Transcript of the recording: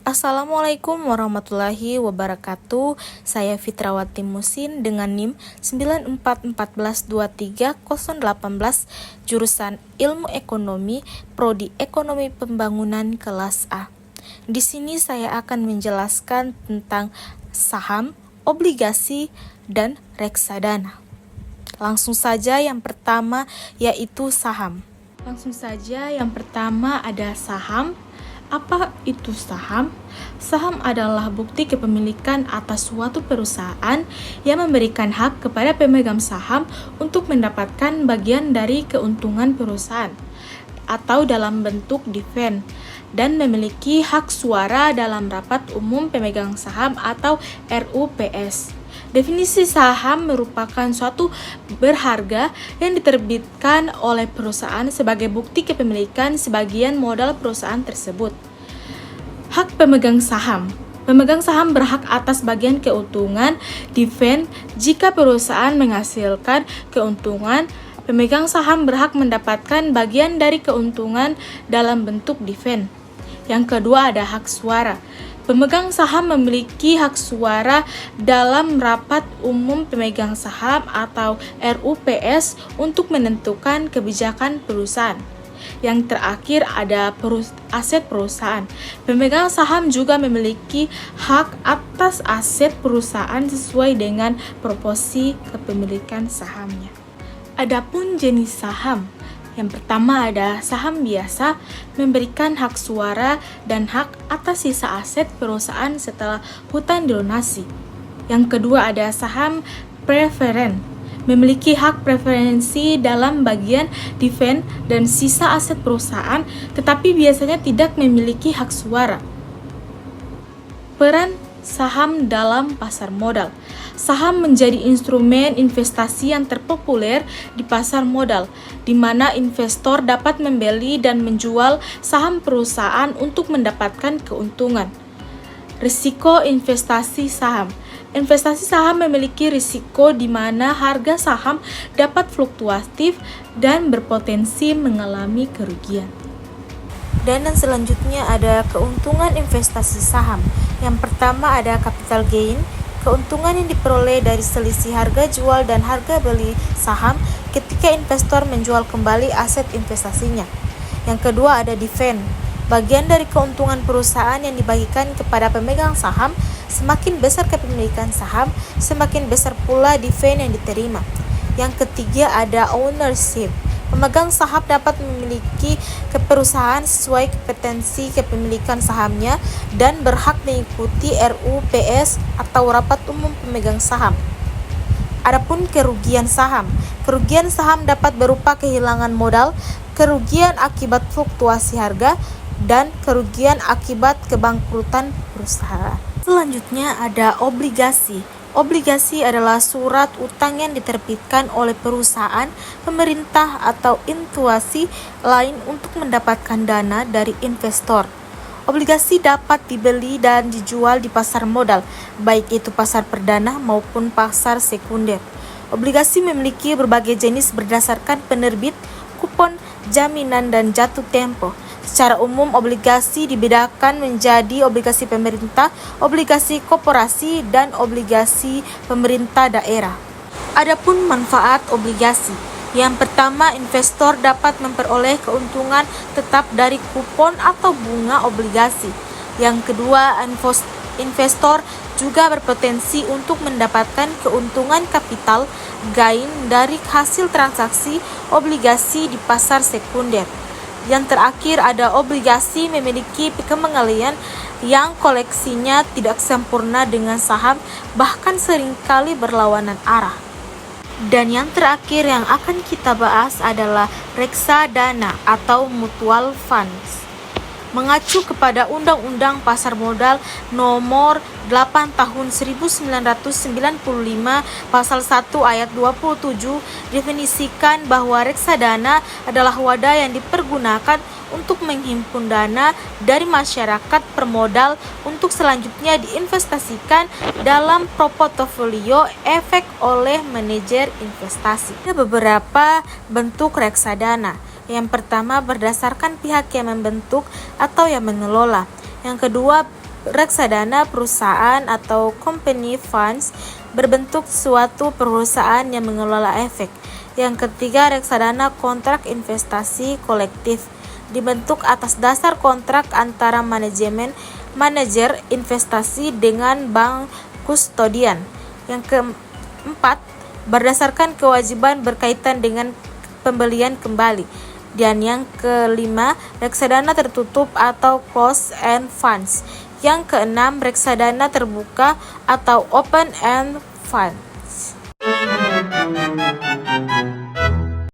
Assalamualaikum warahmatullahi wabarakatuh. Saya Fitrawati Musin dengan NIM 9414230018 jurusan Ilmu Ekonomi, Prodi Ekonomi Pembangunan kelas A. Di sini saya akan menjelaskan tentang saham, obligasi, dan reksadana. Langsung saja yang pertama yaitu saham. Langsung saja yang pertama ada saham. Apa itu saham? Saham adalah bukti kepemilikan atas suatu perusahaan yang memberikan hak kepada pemegang saham untuk mendapatkan bagian dari keuntungan perusahaan atau dalam bentuk dividen dan memiliki hak suara dalam rapat umum pemegang saham atau RUPS. Definisi saham merupakan suatu berharga yang diterbitkan oleh perusahaan sebagai bukti kepemilikan sebagian modal perusahaan tersebut. Hak pemegang saham. Pemegang saham berhak atas bagian keuntungan dividen. Jika perusahaan menghasilkan keuntungan, pemegang saham berhak mendapatkan bagian dari keuntungan dalam bentuk dividen. Yang kedua ada hak suara. Pemegang saham memiliki hak suara dalam rapat umum pemegang saham atau RUPS untuk menentukan kebijakan perusahaan. Yang terakhir ada aset perusahaan. Pemegang saham juga memiliki hak atas aset perusahaan sesuai dengan proporsi kepemilikan sahamnya. Adapun jenis saham. Yang pertama ada saham biasa, memberikan hak suara dan hak atas sisa aset perusahaan setelah hutang dilunasi. Yang kedua ada saham preferen, memiliki hak preferensi dalam bagian dividen dan sisa aset perusahaan, tetapi biasanya tidak memiliki hak suara. Peran saham dalam pasar modal. Saham menjadi instrumen investasi yang terpopuler di pasar modal, di mana investor dapat membeli dan menjual saham perusahaan untuk mendapatkan keuntungan. Risiko investasi saham. Investasi saham memiliki risiko di mana harga saham dapat fluktuatif dan berpotensi mengalami kerugian. Dan selanjutnya ada keuntungan investasi saham. Yang pertama ada capital gain, keuntungan yang diperoleh dari selisih harga jual dan harga beli saham ketika investor menjual kembali aset investasinya. Yang kedua ada dividen, bagian dari keuntungan perusahaan yang dibagikan kepada pemegang saham. Semakin besar kepemilikan saham, semakin besar pula dividen yang diterima. Yang ketiga ada ownership. Pemegang saham dapat memiliki perusahaan sesuai kompetensi kepemilikan sahamnya dan berhak mengikuti RUPS atau rapat umum pemegang saham. Adapun kerugian saham. Kerugian saham dapat berupa kehilangan modal, kerugian akibat fluktuasi harga, dan kerugian akibat kebangkrutan perusahaan. Selanjutnya ada obligasi. Obligasi adalah surat utang yang diterbitkan oleh perusahaan, pemerintah, atau institusi lain untuk mendapatkan dana dari investor. Obligasi dapat dibeli dan dijual di pasar modal, baik itu pasar perdana maupun pasar sekunder. Obligasi memiliki berbagai jenis berdasarkan penerbit, kupon, jaminan, dan jatuh tempo. Secara umum, obligasi dibedakan menjadi obligasi pemerintah, obligasi koperasi, dan obligasi pemerintah daerah. Adapun manfaat obligasi. Yang pertama, investor dapat memperoleh keuntungan tetap dari kupon atau bunga obligasi. Yang kedua, investor juga berpotensi untuk mendapatkan keuntungan capital gain dari hasil transaksi obligasi di pasar sekunder. Yang terakhir ada obligasi memiliki kemungkinan yang koleksinya tidak sempurna dengan saham, bahkan seringkali berlawanan arah. Dan yang terakhir yang akan kita bahas adalah reksadana atau mutual funds. Mengacu kepada Undang-Undang Pasar Modal Nomor 8 Tahun 1995 Pasal 1 Ayat 27 definisikan bahwa reksadana adalah wadah yang dipergunakan untuk menghimpun dana dari masyarakat permodal untuk selanjutnya diinvestasikan dalam portofolio efek oleh manajer investasi. Ada beberapa bentuk reksadana. Yang pertama berdasarkan pihak yang membentuk atau yang mengelola. Yang kedua reksadana perusahaan atau company funds berbentuk suatu perusahaan yang mengelola efek. Yang ketiga, reksadana kontrak investasi kolektif dibentuk atas dasar kontrak antara manajer investasi dengan bank kustodian. Yang keempat, berdasarkan kewajiban berkaitan dengan pembelian kembali. Dan yang kelima, reksadana tertutup atau closed-end funds. Yang keenam, reksadana terbuka atau open-end fund.